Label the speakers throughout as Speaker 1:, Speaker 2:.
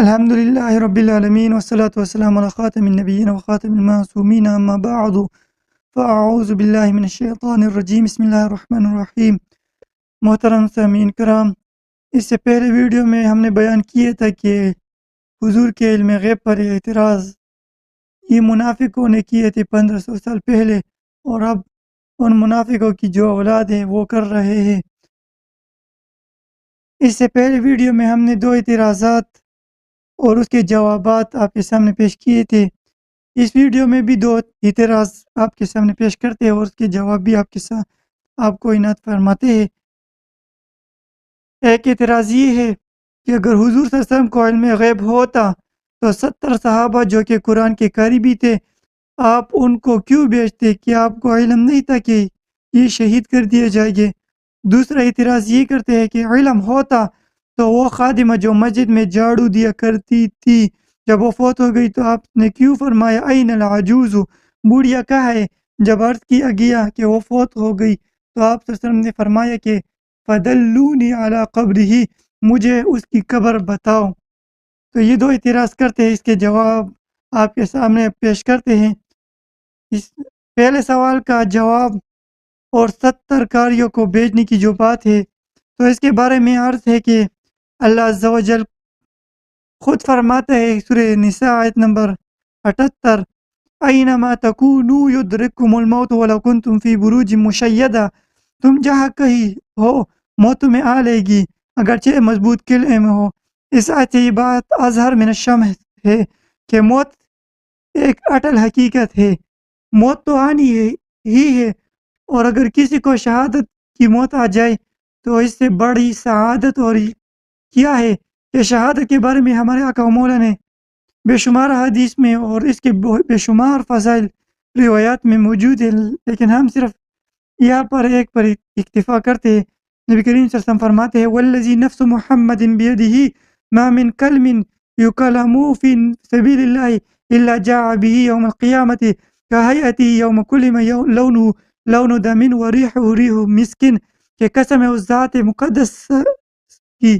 Speaker 1: الحمد لله رب العالمين والصلاة والسلام على خاتم النبيين وخاتم المعصومين أما بعد فأعوذ بالله من الشیطان الرجیم بسم اللہ الرحمن الرحیم۔ محترم سامعین کرام، اس سے پہلے ویڈیو میں ہم نے بیان کیا تھا کہ حضور کے علم غیب پر اعتراض یہ منافقوں نے کیے تھے 1500 سال پہلے، اور اب ان منافقوں کی جو اولاد ہے وہ کر رہے ہیں۔ اس سے پہلے ویڈیو میں ہم نے 2 اعتراضات اور اس کے جوابات آپ کے سامنے پیش کیے تھے۔ اس ویڈیو میں بھی 2 اعتراض آپ کے سامنے پیش کرتے ہیں اور اس کے جواب بھی آپ کو عنایت فرماتے ہیں۔ ایک اعتراض یہ ہے کہ اگر حضور صلی اللہ علیہ وسلم کو علم غیب ہوتا تو 70 صحابہ جو کہ قرآن کے قاری بھی تھے، آپ ان کو کیوں بھیجتے؟ کہ آپ کو علم نہیں تھا کہ یہ شہید کر دیے جائیں گے؟ دوسرا اعتراض یہ کرتے ہیں کہ علم ہوتا تو وہ خادمہ جو مسجد میں جھاڑو دیا کرتی تھی، جب وہ فوت ہو گئی تو آپ نے کیوں فرمایا این العجوز، بوڑھیا کہا ہے؟ جب عرض کیا گیا کہ وہ فوت ہو گئی تو آپ صلی اللہ علیہ وسلم نے فرمایا کہ فدلونی علی قبرہ، مجھے اس کی قبر بتاؤ۔ تو یہ 2 اعتراض کرتے ہیں، اس کے جواب آپ کے سامنے پیش کرتے ہیں۔ اس پہلے سوال کا جواب اور 70 قاریوں کو بھیجنے کی جو بات ہے، تو اس کے بارے میں عرض ہے کہ اللہ عز و جل خود فرماتا ہے سورہ نساء آیت نمبر 78، اینما تکونوا یدرککم الموت ولو کنتم فی بروج مشیدہ، تم جہاں کہیں ہو موت تمہیں آ لے گی اگرچہ مضبوط قلعے میں ہو۔ اس آیت سے یہ بات اظہر من الشمس ہے کہ موت ایک اٹل حقیقت ہے، موت تو آنی ہی ہے، اور اگر کسی کو شہادت کی موت آ جائے تو اس سے بڑی سعادت اور کیا ہے کہ شہادت کے بارے میں ہمارے آقا و مولا نے بے شمار حدیث میں اور اس کے بے شمار فضائل روایات میں موجود ہے، لیکن ہم صرف یہاں پر ایک پر اکتفا کرتے ہیں۔ نبی کریم صلی اللہ علیہ وسلم فرماتے ہیں والذی نفس محمد بیدہ ما من کلم یکلم فی سبیل اللہ الا جاء به یوم القیامت کہیئتی یوم کلم لون دم و ریح مسکن، کہ قسم ہے اس ذات مقدس کی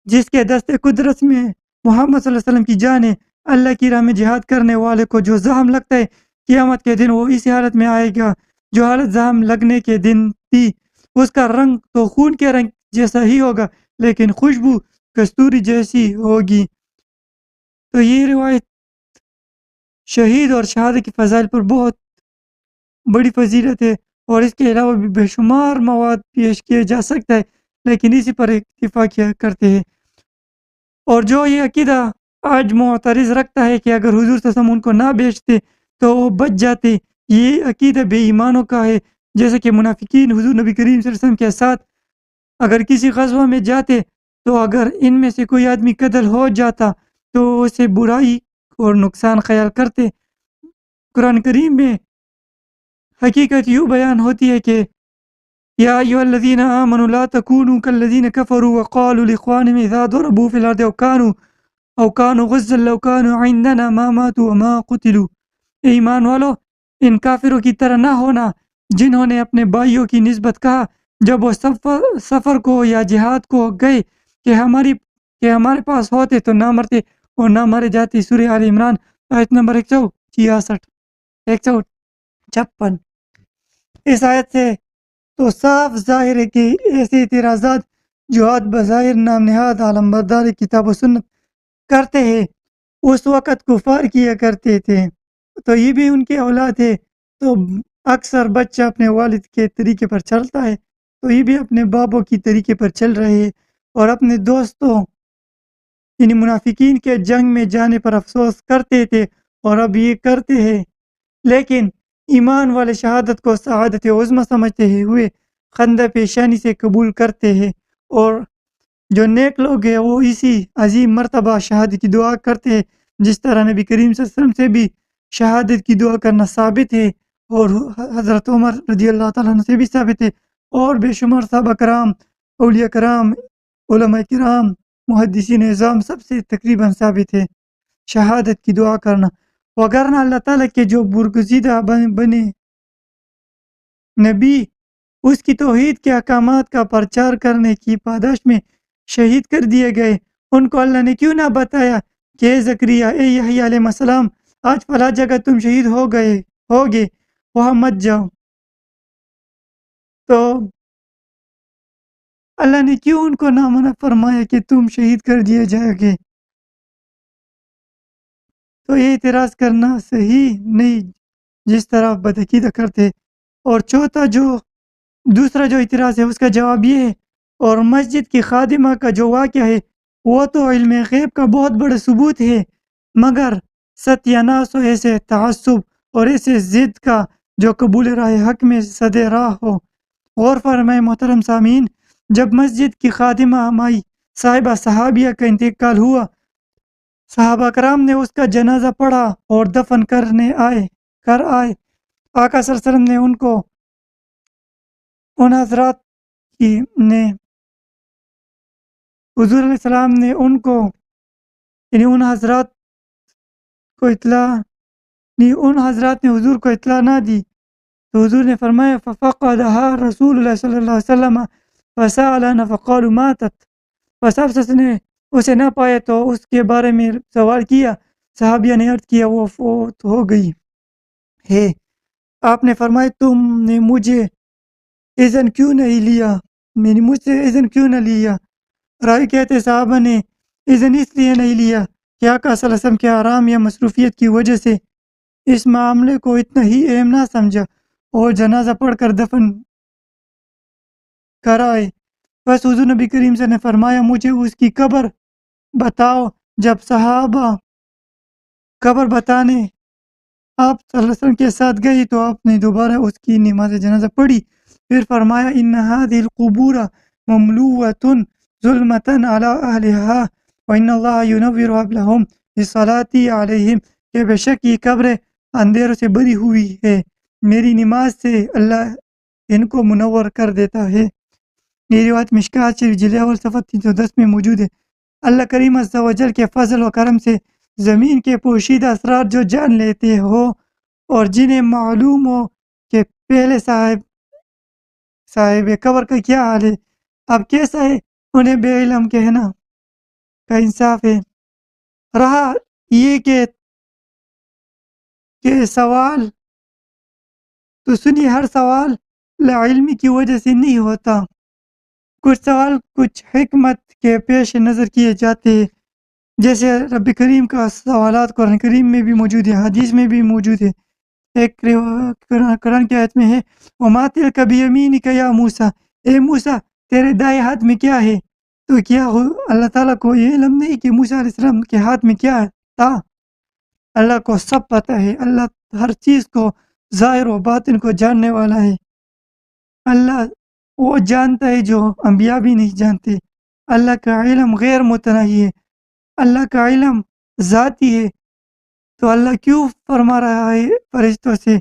Speaker 1: جس کے دست قدرت میں محمد صلی اللہ علیہ وسلم کی جان ہے، اللہ کی راہ میں جہاد کرنے والے کو جو زخم لگتا ہے قیامت کے دن وہ اسی حالت میں آئے گا جو حالت زخم لگنے کے دن تھی، اس کا رنگ تو خون کے رنگ جیسا ہی ہوگا لیکن خوشبو کستوری جیسی ہوگی۔ تو یہ روایت شہید اور شہادت کی فضائل پر بہت بڑی فضیلت ہے، اور اس کے علاوہ بھی بے شمار مواد پیش کیا جا سکتا ہے، لیکن اسی پر اکتفا کیا کرتے ہیں۔ اور جو یہ عقیدہ آج معترض رکھتا ہے کہ اگر حضور صلی اللہ علیہ وسلم ان کو نہ بیچتے تو وہ بچ جاتے، یہ عقیدہ بے ایمانوں کا ہے۔ جیسے کہ منافقین حضور نبی کریم صلی اللہ علیہ وسلم کے ساتھ اگر کسی غزوہ میں جاتے تو اگر ان میں سے کوئی آدمی قتل ہو جاتا تو اسے برائی اور نقصان خیال کرتے۔ قرآن کریم میں حقیقت یوں بیان ہوتی ہے کہ یا ایھا الذین آمنوا لا تکونوا کالذین کفروا وقالوا لاخوانهم اذا ضربوا فی الارض او کانوا غزا لو کانوا عندنا ما ماتوا وما قتلوا، اے ایمان والو ان کافروں کی طرح نہ ہونا جنہوں نے اپنے بھائیوں کی نسبت کہا جب وہ سفر کو یا جہاد کو گئے کہ ہمارے پاس ہوتے تو نہ مرتے اور نہ مارے جاتے۔ سورہ آل عمران آیت نمبر 166 156۔ اس آیت سے تو صاف ظاہر ہے کہ ایسے اعتراضات جو آج بظاہر نام نہاد عالم بردار کتاب و سنت کرتے ہیں اس وقت کفار کیا کرتے تھے، تو یہ بھی ان کے اولاد ہے، تو اکثر بچہ اپنے والد کے طریقے پر چلتا ہے، تو یہ بھی اپنے بابوں کی طریقے پر چل رہے ہیں، اور اپنے دوستوں یعنی منافقین کے جنگ میں جانے پر افسوس کرتے تھے اور اب یہ کرتے ہیں، لیکن ایمان والے شہادت کو سعادت عظمی سمجھتے ہوئے خندہ پیشانی سے قبول کرتے ہیں، اور جو نیک لوگ ہیں وہ اسی عظیم مرتبہ شہادت کی دعا کرتے ہیں، جس طرح نبی کریم صلی اللہ علیہ وسلم سے بھی شہادت کی دعا کرنا ثابت ہے، اور حضرت عمر رضی اللہ تعالیٰ عنہ سے بھی ثابت ہے، اور بے شمار صحابہ کرام، اولیاء کرام، علماء کرام، محدثین اعظام سب سے تقریباً ثابت ہے شہادت کی دعا کرنا۔ وگرنہ اللہ تعالیٰ کے جو برگزیدہ بنے نبی اس کی توحید کے احکامات کا پرچار کرنے کی پاداش میں شہید کر دیے گئے، ان کو اللہ نے کیوں نہ بتایا کہ اے زکریا، اے یحییٰ علیہ السلام، آج فلاں جگہ تم شہید ہوگے، وہاں مت جاؤ؟ تو اللہ نے کیوں ان کو نہ منع فرمایا کہ تم شہید کر دیے جائے گے؟ تو یہ اعتراض کرنا صحیح نہیں جس طرح بدعقیدہ کرتے۔ اور دوسرا جو اعتراض ہے اس کا جواب یہ ہے، اور مسجد کی خادمہ کا جو واقعہ ہے وہ تو علم غیب کا بہت بڑا ثبوت ہے، مگر ستیاناس و ایسے تعصب اور ایسے ضد کا جو قبول راہ حق میں صد راہ ہو۔ غور فرمائے محترم سامعین، جب مسجد کی خادمہ مائی صاحبہ صحابیہ کا انتقال ہوا، صحابہ کرام نے اس کا جنازہ پڑھا اور دفن کر آئے۔ آقا صلی اللہ علیہ وسلم نے ان حضرات نے حضور علیہ السلام نے ان حضرات نے حضور کو اطلاع نہ دی، تو حضور نے فرمایا ففقدها رسول اللہ صلی اللہ علیہ وسلم فسألنا فقالوا ماتت، بس افسس نے اسے نہ پایا تو اس کے بارے میں سوال کیا، صحابیہ نے عرض کیا وہ فوت ہو گئی ہے۔ آپ نے فرمایا تم نے مجھے اذن کیوں نہیں لیا، مجھ سے اذن کیوں نہ لیا؟ راوی کہتے صحابہ نے اذن اس لیے نہیں لیا کہ آقا صلی اللہ علیہ وسلم کے آرام یا مصروفیت کی وجہ سے اس معاملے کو اتنا ہی اہم نہ سمجھا اور جنازہ پڑھ کر دفن کرائے۔ بس حضور نبی کریم سے نے فرمایا مجھے اس کی قبر بتاؤ۔ جب صحابہ قبر بتانے آپ صلی اللہ علیہ وسلم کے ساتھ گئی تو آپ نے دوبارہ اس کی نماز جنازہ پڑھی، پھر فرمایا ان هذه القبور مملوءة ظلمة على اهلها وان اللہ ينور قبلهم بالصلاة علیہم، کہ بے شک یہ قبریں اندھیروں سے بری ہوئی ہے، میری نماز سے اللہ ان کو منور کر دیتا ہے۔ یہ روایت مشکات شریف جلد اول صفحہ 310 میں موجود ہے۔ اللہ کریم عز و جل کے فضل و کرم سے زمین کے پوشیدہ اسرار جو جان لیتے ہو اور جنہیں معلوم ہو کہ پہلے صاحب قبر کا کیا حال ہے، اب کیسا ہے انہیں بے علم کہنا کا انصاف ہے۔ رہا یہ کہ سوال تو سنیے، ہر سوال لا علمی کی وجہ سے نہیں ہوتا، کچھ سوال کچھ حکمت کے پیش نظر کیے جاتے ہیں، جیسے رب کریم کا سوالات قرآن کریم میں بھی موجود ہے، حدیث میں بھی موجود ہے۔ ایک قرآن کی آیت میں ہے وَمَا تِلْكَ بِيَمِينِكَ يَا موسیٰ، اے موسیٰ تیرے دائیں ہاتھ میں کیا ہے؟ تو کیا اللہ تعالیٰ کو یہ علم نہیں کہ موسیٰ علیہ السلام کے ہاتھ میں کیا تھا؟ اللہ کو سب پتہ ہے، اللہ ہر چیز کو ظاہر و باطن کو جاننے والا ہے۔ اللہ وہ جانتا ہے جو انبیاء بھی نہیں جانتے۔ اللہ کا علم غیر متناہی ہے، اللہ کا علم ذاتی ہے۔ تو اللہ کیوں فرما رہا ہے فرشتوں سے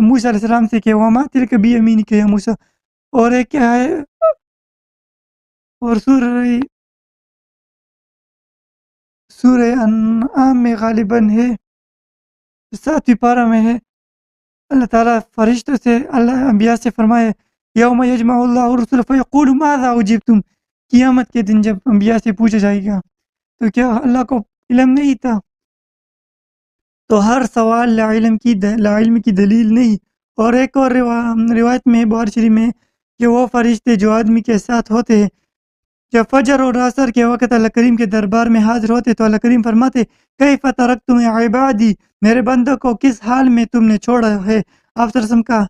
Speaker 1: موسیٰ علیہ السلام سے کہ وَمَا تِلْكَ بِيَمِينِكَ يَا موسیٰ، اور ایک کیا ہے اور سورہ انعام میں غالباً ہے 7ویں پارہ میں ہے، اللہ تعالیٰ فرشتوں سے اللہ انبیاء سے فرمائے یوم یجمع اللہ الرسل فیقول ماذا اجبتم، قیامت کے دن جب انبیاء سے پوچھا جائے گا تو کیا اللہ کو علم نہیں تھا؟ تو ہر سوال لا علم کی دلیل نہیں۔ اور ایک اور روایت میں بخاری شریف میں کہ وہ فرشتے جو آدمی کے ساتھ ہوتے ہیں جب فجر اور عصر کے وقت اللہ کریم کے دربار میں حاضر ہوتے تو اللہ کریم فرماتے کیف ترکتم عبادی، میرے بندوں کو کس حال میں تم نے چھوڑا ہے؟ آپ صلی اللہ علیہ وسلم کا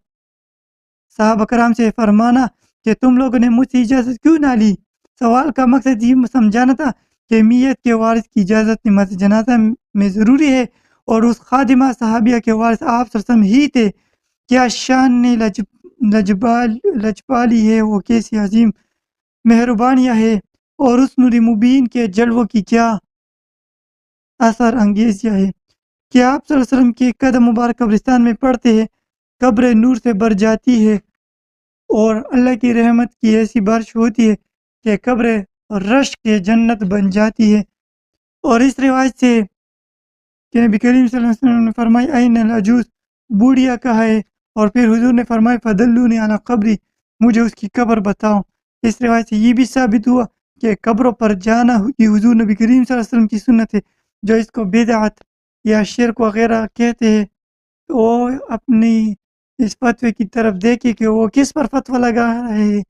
Speaker 1: صحابہ کرام سے فرمانا کہ تم لوگوں نے مجھ سے اجازت کیوں نہ لی؟ سوال کا مقصد یہ سمجھانا تھا کہ میت کے وارث کی اجازت نماز جنازہ میں ضروری ہے، اور اس خادمہ صحابیہ کے وارث آپ صلی اللہ علیہ وسلم ہی تھے۔ کیا شان نے لجپالی ہے، وہ کیسی عظیم مہربانیاں ہے، اور اس نور مبین کے جلووں کی کیا اثر انگیزیاں ہے۔ کیا آپ صلی اللہ علیہ وسلم کے قدم مبارک قبرستان میں پڑتے ہیں، قبر نور سے بھر جاتی ہے اور اللہ کی رحمت کی ایسی بارش ہوتی ہے کہ قبر رش کے جنت بن جاتی ہے۔ اور اس روایت سے کہ نبی کریم صلی اللہ علیہ وسلم نے فرمایا این العجوز، بوڑھیا کہا ہے، اور پھر حضور نے فرمایا فدلونی علی قبری، مجھے اس کی قبر بتاؤ۔ اس روایت سے یہ بھی ثابت ہوا کہ قبروں پر جانا یہ حضور نبی کریم صلی اللہ علیہ وسلم کی سنت ہے. جو اس کو بدعت یا شرک وغیرہ کہتے ہیں تو وہ اپنی اس فتوے کی طرف دیکھے کہ وہ کس پر فتویٰ لگا رہے ہیں.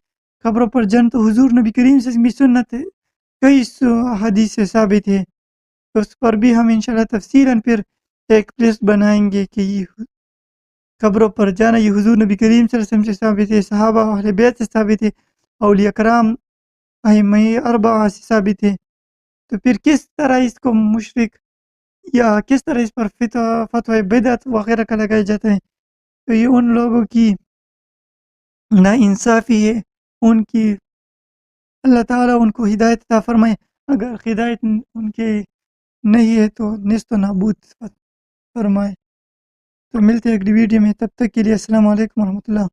Speaker 1: قبروں پر جانا تو حضور نبی کریم صلی اللہ علیہ وسلم کی سنت ہے، کئی حدیث سے ثابت ہے. تو اس پر بھی ہم انشاءاللہ تفصیلاً پھر ایک لسٹ بنائیں گے کہ یہ قبروں پر جانا یہ حضور نبی کریم صلی اللہ علیہ وسلم سے ثابت ہے، صحابہ اہل بیت سے ثابت ہے، اولیاء کرام ائمہ اربعہ سے ثابت ہے. تو پھر کس طرح اس کو مشرک یا کس طرح اس پر فتوی بدعت وغیرہ کا لگایا جاتا ہے؟ تو یہ ان لوگوں کی نا انصافی ہے. ان کی اللہ تعالیٰ ان کو ہدایت عطا فرمائے. اگر ہدایت ان کے نہیں ہے تو نیست و نابود فرمائے. تو ملتے ہیں اگلی ویڈیو میں، تب تک کے لیے السلام علیکم ورحمۃ اللہ.